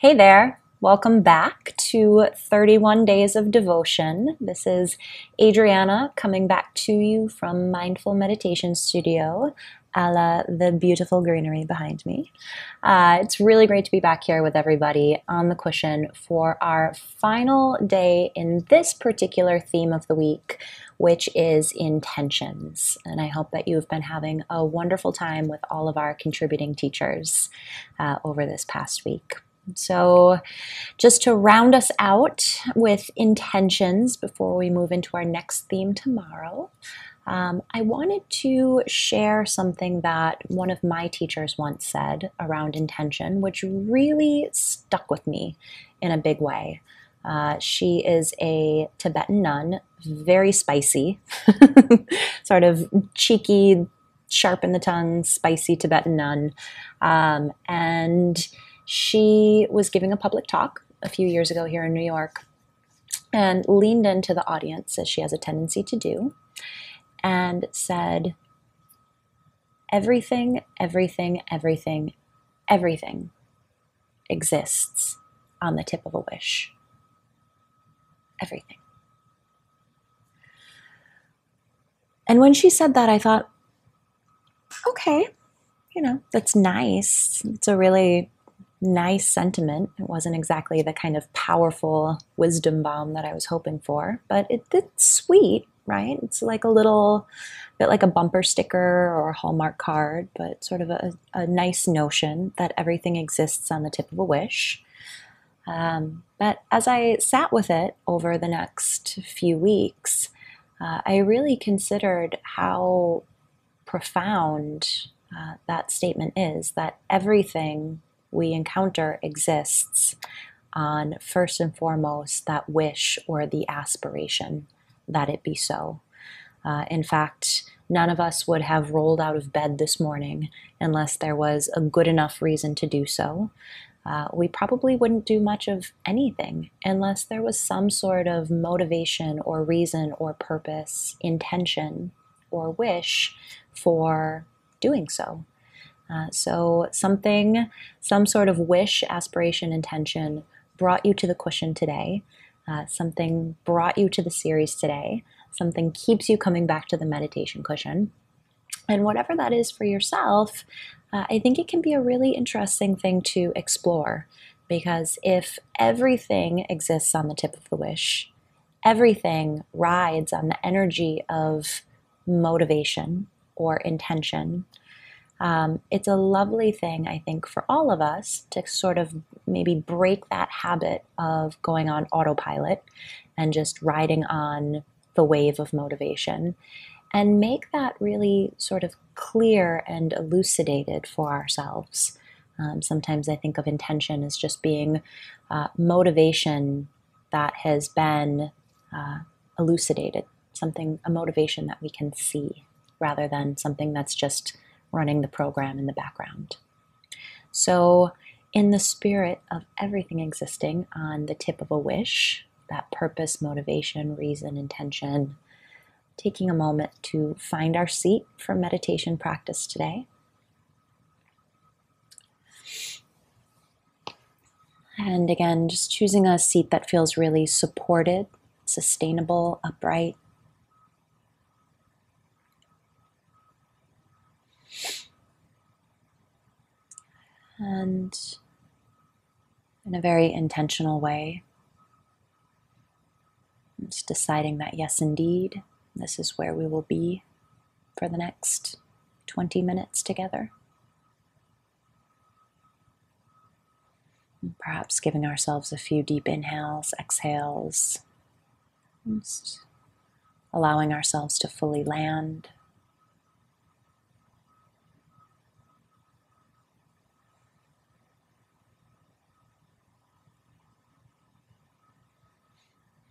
Hey there, welcome back to 31 Days of Devotion. This is Adriana coming back to you from Mindful Meditation Studio, a la the beautiful greenery behind me. It's really great to be back here with everybody on the cushion for our final day in this particular theme of the week, which is intentions. And I hope that you've been having a wonderful time with all of our contributing teachers over this past week. So just to round us out with intentions before we move into our next theme tomorrow, I wanted to share something that one of my teachers once said around intention, which really stuck with me in a big way. She is a Tibetan nun, very spicy, sort of cheeky, sharp in the tongue, spicy Tibetan nun. And she was giving a public talk a few years ago here in New York and leaned into the audience, as she has a tendency to do, and said, everything, everything, everything, everything exists on the tip of a wish. Everything. And when she said that, I thought, okay, that's nice. It's a really nice sentiment. It wasn't exactly the kind of powerful wisdom bomb that I was hoping for, but it's sweet, right? It's like a little bit like a bumper sticker or a Hallmark card, but sort of a nice notion that everything exists on the tip of a wish. But as I sat with it over the next few weeks, I really considered how profound that statement is, that everything we encounter exists on, first and foremost, that wish or the aspiration that it be so. In fact, none of us would have rolled out of bed this morning unless there was a good enough reason to do so. We probably wouldn't do much of anything unless there was some sort of motivation or reason or purpose, intention or wish for doing so. So some sort of wish, aspiration, intention brought you to the cushion today. Something brought you to the series today. Something keeps you coming back to the meditation cushion. And whatever that is for yourself, I think it can be a really interesting thing to explore, because if everything exists on the tip of the wish, everything rides on the energy of motivation or intention, it's a lovely thing, I think, for all of us to sort of maybe break that habit of going on autopilot and just riding on the wave of motivation, and make that really sort of clear and elucidated for ourselves. Sometimes I think of intention as just being motivation that has been elucidated, a motivation that we can see, rather than something that's just running the program in the background. So in the spirit of everything existing on the tip of a wish, that purpose, motivation, reason, intention, taking a moment to find our seat for meditation practice today. And again, just choosing a seat that feels really supported, sustainable, upright. And in a very intentional way, just deciding that yes, indeed, this is where we will be for the next 20 minutes together. And perhaps giving ourselves a few deep inhales, exhales, just allowing ourselves to fully land.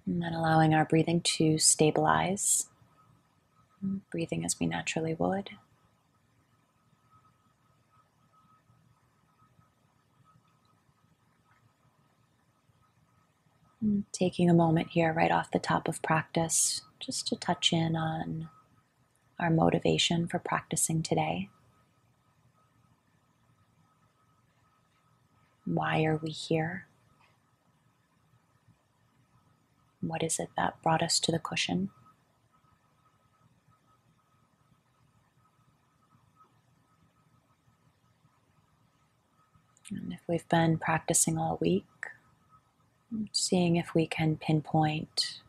And then allowing our breathing to stabilize, breathing as we naturally would. And taking a moment here right off the top of practice, just to touch in on our motivation for practicing today. Why are we here? What is it that brought us to the cushion? And if we've been practicing all week, seeing if we can pinpoint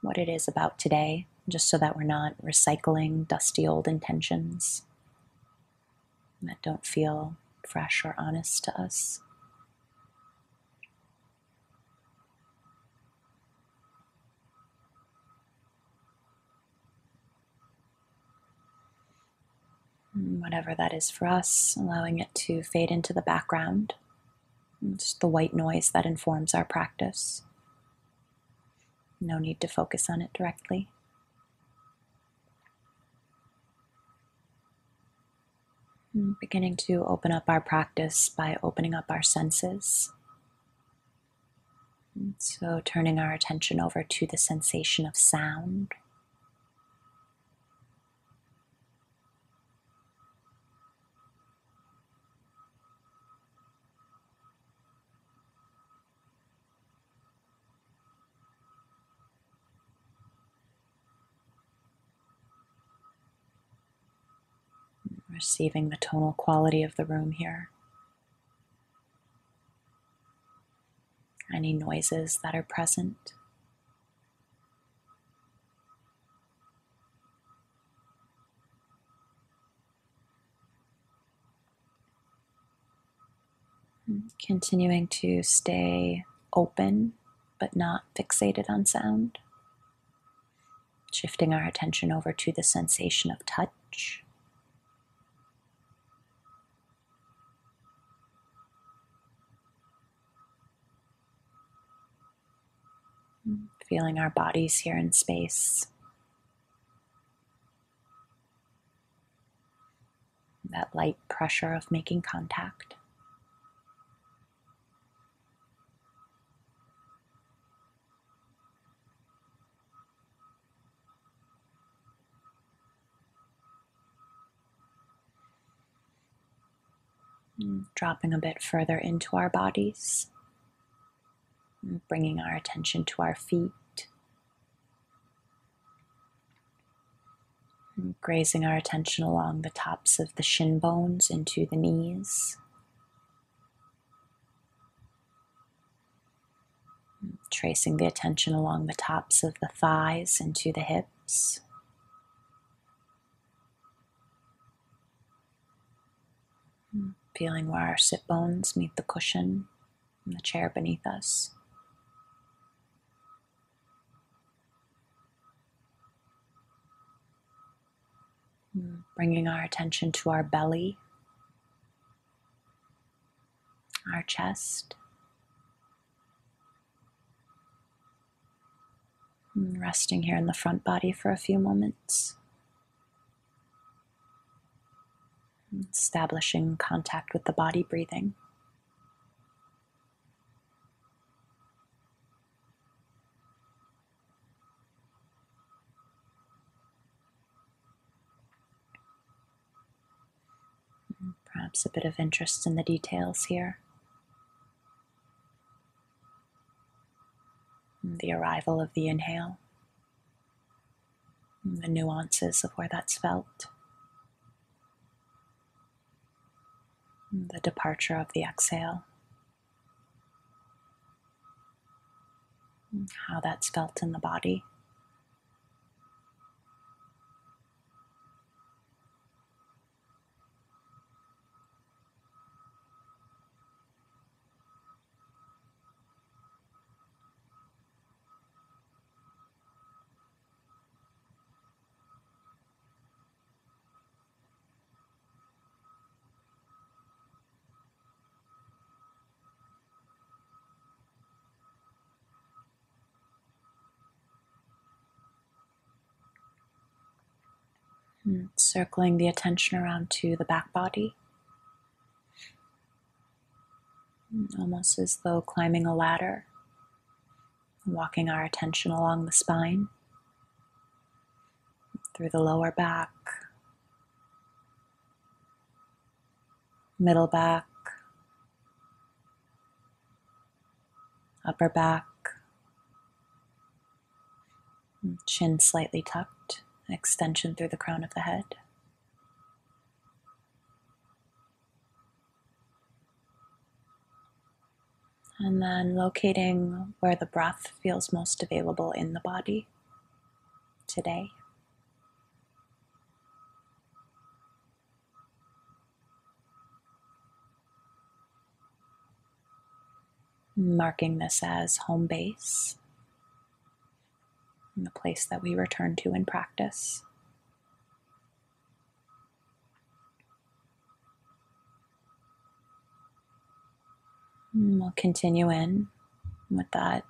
what it is about today, just so that we're not recycling dusty old intentions that don't feel fresh or honest to us. Whatever that is for us, allowing it to fade into the background. It's the white noise that informs our practice. No need to focus on it directly. Beginning to open up our practice by opening up our senses. So turning our attention over to the sensation of sound. Receiving the tonal quality of the room here. Any noises that are present. Continuing to stay open, but not fixated on sound. Shifting our attention over to the sensation of touch. Feeling our bodies here in space. That light pressure of making contact. Dropping a bit further into our bodies. Bringing our attention to our feet. Grazing our attention along the tops of the shin bones into the knees. Tracing the attention along the tops of the thighs into the hips. Feeling where our sit bones meet the cushion and the chair beneath us. Bringing our attention to our belly, our chest. Resting here in the front body for a few moments. Establishing contact with the body, breathing. Perhaps a bit of interest in the details here. The arrival of the inhale. The nuances of where that's felt. The departure of the exhale. How that's felt in the body. Circling the attention around to the back body. Almost as though climbing a ladder. Walking our attention along the spine. Through the lower back. Middle back. upper back, chin slightly tucked, extension through the crown of the head. And then locating where the breath feels most available in the body today. Marking this as home base, the place that we return to in practice. And we'll continue in with that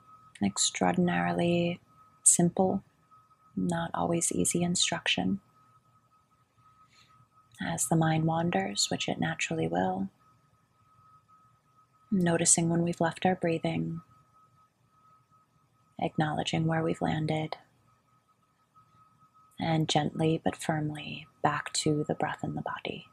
extraordinarily simple, not always easy instruction. As the mind wanders, which it naturally will, noticing when we've left our breathing, acknowledging where we've landed, and gently but firmly back to the breath in the body.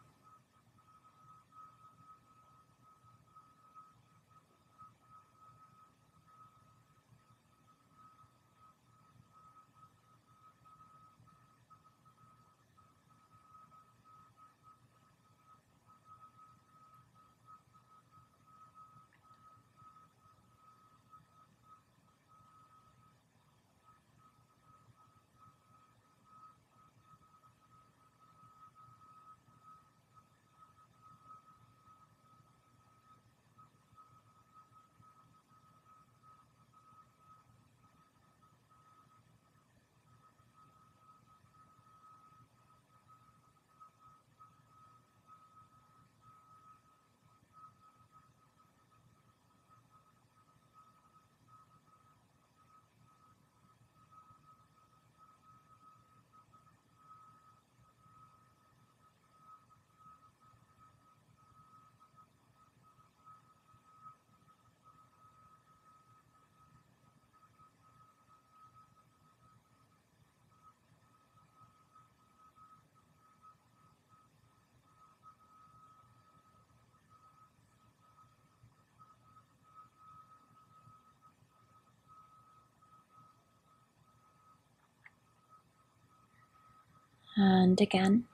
And again,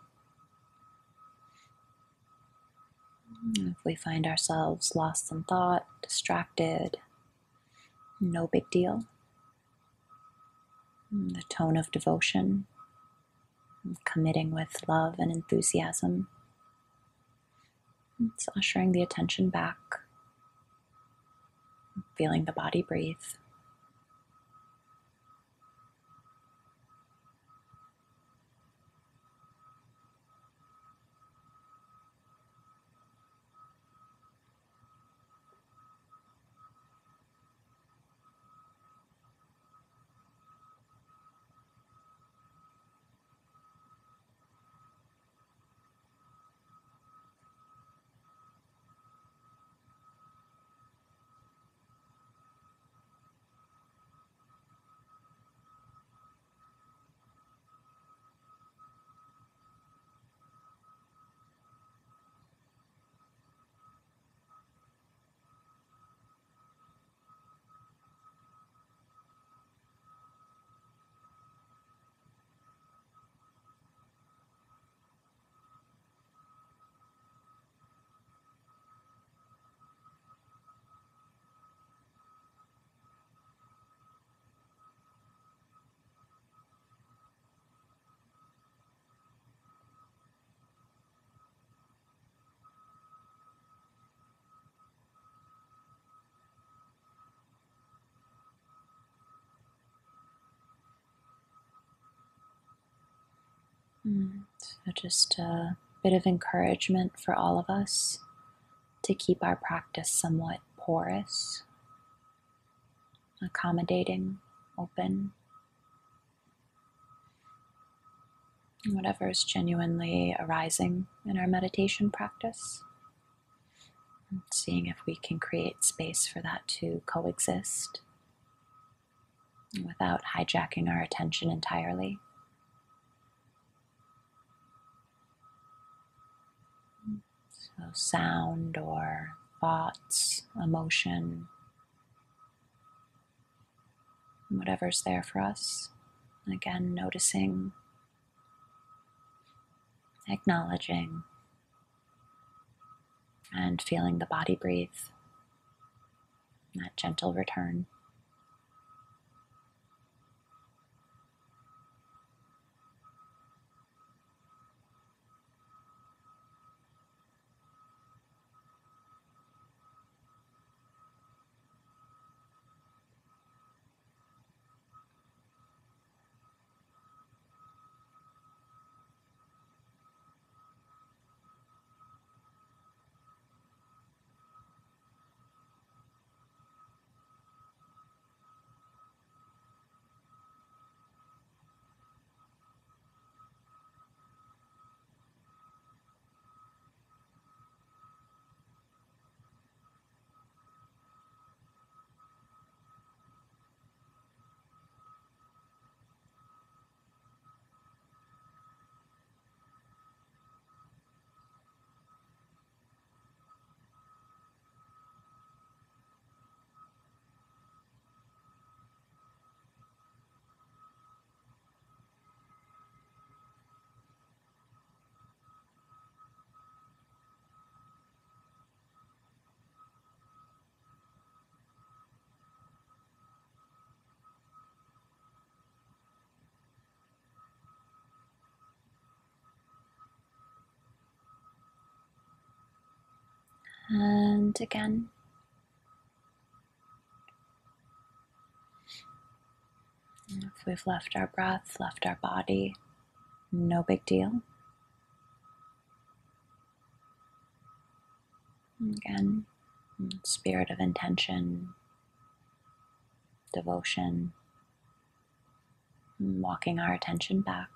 if we find ourselves lost in thought, distracted, no big deal. The tone of devotion, committing with love and enthusiasm. It's ushering the attention back, feeling the body breathe. So just a bit of encouragement for all of us to keep our practice somewhat porous, accommodating, open. Whatever is genuinely arising in our meditation practice. Seeing if we can create space for that to coexist without hijacking our attention entirely. So sound or thoughts, emotion, whatever's there for us. Again, noticing, acknowledging, and feeling the body breathe, that gentle return. And again, if we've left our breath, left our body, no big deal. Again, spirit of intention, devotion, walking our attention back,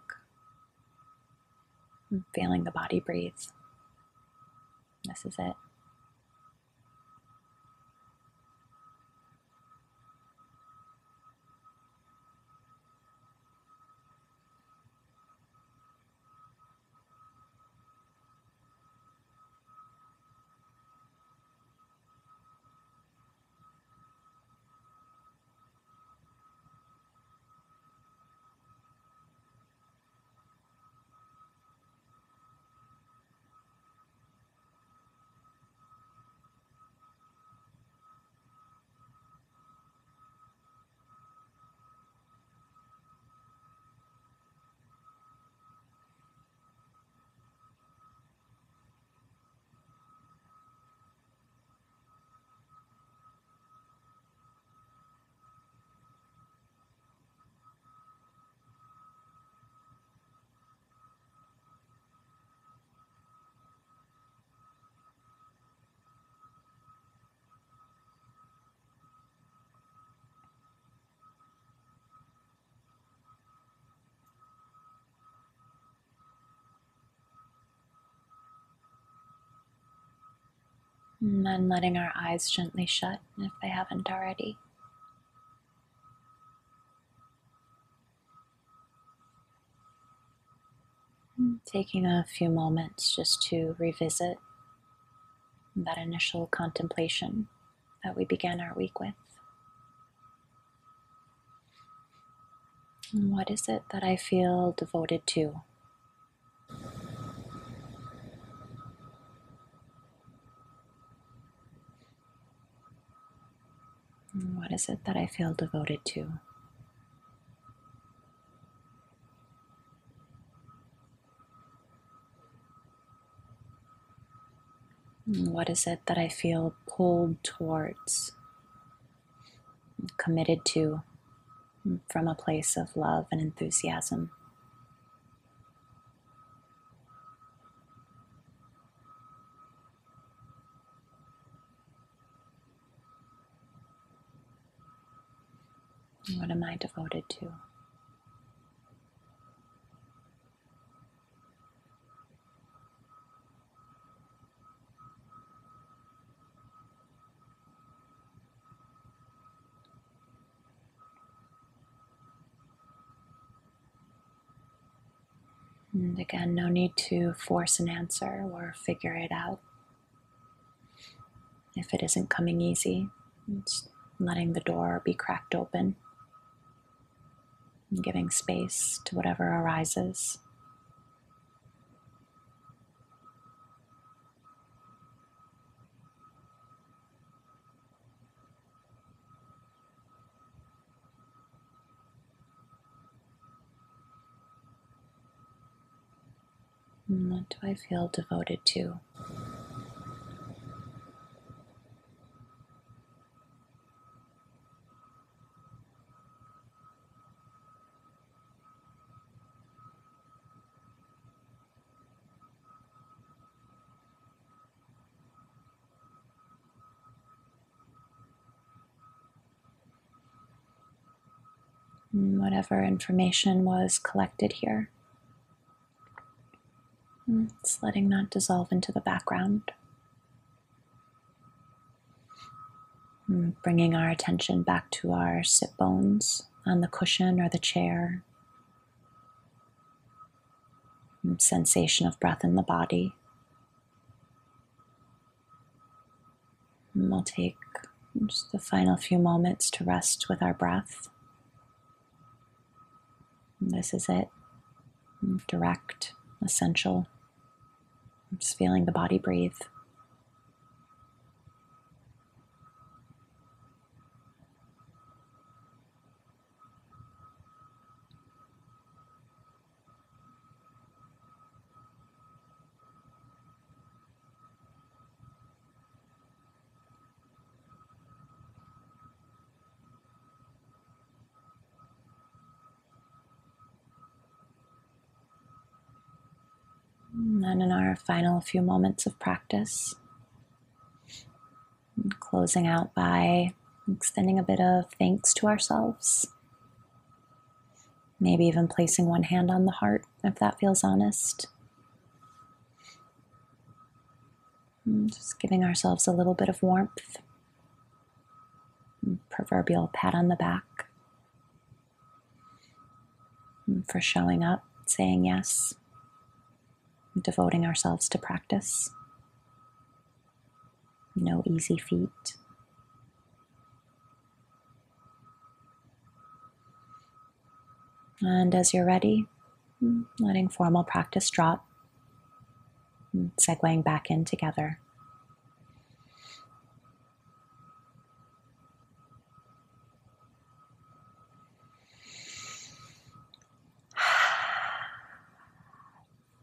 feeling the body breathe. This is it. And then letting our eyes gently shut if they haven't already. Taking a few moments just to revisit that initial contemplation that we began our week with. What is it that I feel devoted to? What is it that I feel devoted to? What is it that I feel pulled towards, committed to, from a place of love and enthusiasm? What am I devoted to? And again, no need to force an answer or figure it out. If it isn't coming easy, just letting the door be cracked open. and giving space to whatever arises. And what do I feel devoted to? And whatever information was collected here, it's letting that dissolve into the background. Bringing our attention back to our sit bones on the cushion or the chair. Sensation of breath in the body. And we'll take just the final few moments to rest with our breath. And this is it. Direct, essential. Just feeling the body breathe. And then in our final few moments of practice, closing out by extending a bit of thanks to ourselves. Maybe even placing one hand on the heart if that feels honest. Just giving ourselves a little bit of warmth. Proverbial pat on the back. For showing up, saying yes. Devoting ourselves to practice. No easy feat. And as you're ready, letting formal practice drop, segueing back in together.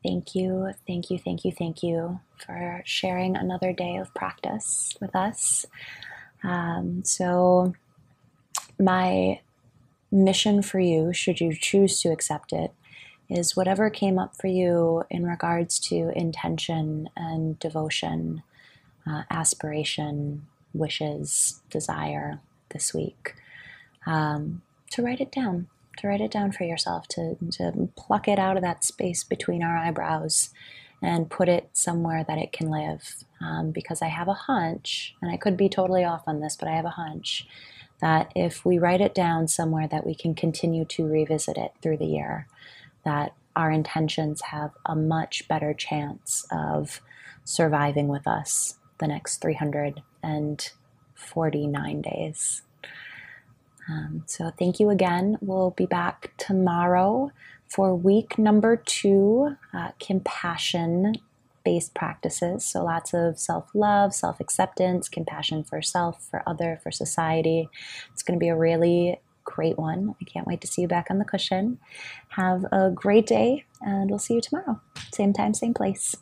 Thank you, thank you, thank you, thank you for sharing another day of practice with us. So my mission for you, should you choose to accept it, is whatever came up for you in regards to intention and devotion, aspiration, wishes, desire this week, to write it down. To write it down for yourself, to pluck it out of that space between our eyebrows and put it somewhere that it can live. Because I have a hunch, and I could be totally off on this, but I have a hunch that if we write it down somewhere that we can continue to revisit it through the year, that our intentions have a much better chance of surviving with us the next 349 days. So thank you again. We'll be back tomorrow for week number 2, compassion-based practices. So lots of self-love, self-acceptance, compassion for self, for other, for society. It's going to be a really great one. I can't wait to see you back on the cushion. Have a great day, and we'll see you tomorrow. Same time, same place.